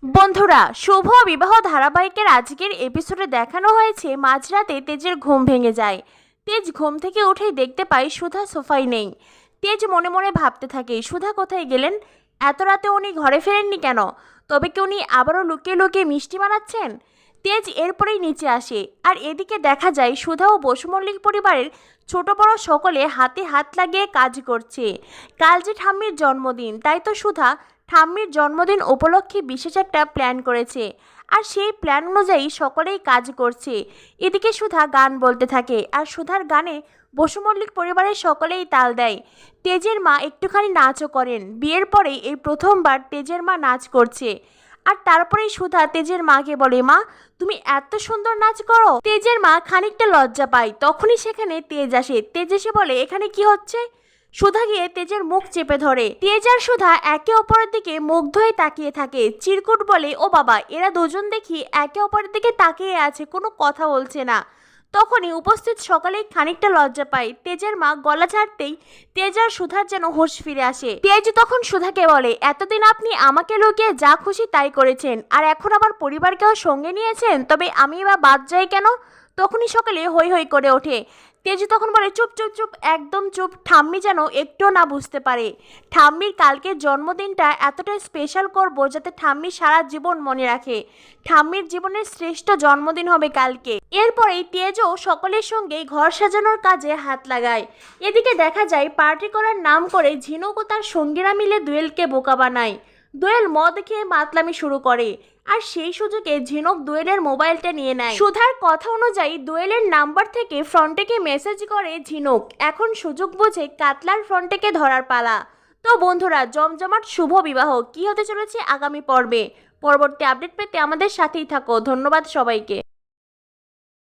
বন্ধুরা, শুভ বিবাহ ধারাবাহিকের আজকের এপিসোডে দেখানো হয়েছে মাঝরাতে তেজের ঘুম ভেঙে যায়। তেজ ঘুম থেকে উঠেই দেখতে পায় সুধা সোফায় নেই। তেজ মনে মনে ভাবতে থাকে, সুধা কোথায় গেলেন? এত রাতে উনি ঘরে ফেরেননি কেন? তবে কি উনি আবারও লুকিয়ে লুকিয়ে মিষ্টি বানাচ্ছেন? তেজ এরপরেই নিচে আসে, আর এদিকে দেখা যায় সুধা ও বসু মল্লিক পরিবারের ছোট বড় সকলে হাতে হাত লাগিয়ে কাজ করছে। কাল যে ঠাম্মির জন্মদিন, তাই তো সুধা ঠাম্মির জন্মদিন উপলক্ষে বিশেষ একটা প্ল্যান করেছে, আর সেই প্ল্যান অনুযায়ী সকলেই কাজ করছে। এদিকে সুধা গান বলতে থাকে, আর সুধার গানে বসু মল্লিক পরিবারের সকলেই তাল দেয়। তেজের মা একটুখানি নাচও করেন। বিয়ের পরেই এই প্রথমবার তেজের মা নাচ করছে। আর তারপরেই সুধা তেজের মাকে বলে, মা তুমি এত সুন্দর নাচ করো। তেজের মা খানিকটা লজ্জা পায়। তখনই সেখানে তেজ আসে। তেজ এসে বলে, এখানে কি হচ্ছে? সুধা গিয়ে তেজের মুখ চেপে ধরে। তেজ আর সুধা একে অপরের দিকে মুগ্ধ হয়ে তাকিয়ে থাকে। চিরকুট বলে, ও বাবা, এরা দুজন দেখি একে অপরের দিকে তাকিয়ে আছে, কোনো কথা বলছে না। তখনই উপস্থিত সকালেই খানিকটা লজ্জা পায়। তেজের মা গলা ছাড়তেই তেজ আর সুধার যেন হুঁশ ফিরে আসে। তেজ তখন সুধাকে বলে, এতদিন আপনি আমাকে লুকিয়ে যা খুশি তাই করেছেন, আর এখন আবার পরিবারকেও সঙ্গে নিয়েছেন, তবে আমি এবার বাদ যাই কেন? তখনই সকালে হই হই করে ওঠে। তেজ তখন বলে, চুপ চুপ চুপ, একদম চুপ। ঠাম্মি যেন একটুও না বুঝতে পারে। ঠাম্মির কালকের জন্মদিনটা এতটাই স্পেশাল করব যাতে ঠাম্মি সারা জীবন মনে রাখে। ঠাম্মির জীবনের শ্রেষ্ঠ জন্মদিন হবে কালকে। এরপরেই তেজও সকলের সঙ্গে ঘর সাজানোর কাজে হাত লাগায়। এদিকে দেখা যায় পার্টি করার নাম করে ঝিনুক ও তার সঙ্গীরা মিলে দোয়েলকে বোকা বানায়। দোয়েল মদ খেয়ে মাতলামি শুরু করে, আর সেই সুযোগে ঝিনুক দোয়েলের মোবাইলটা নিয়ে নেয়। সুধার কথা অনুযায়ী দোয়েলের নাম্বার থেকে ফ্রন্টেকে মেসেজ করে ঝিনুক। এখন সুযোগ বুঝে কাতলার ফ্রন্টেকে ধরার পালা। তো বন্ধুরা, জমজমাট শুভ বিবাহ কি হতে চলেছে আগামী পর্বে? পরবর্তী আপডেট পেতে আমাদের সাথেই থাকো। ধন্যবাদ সবাইকে।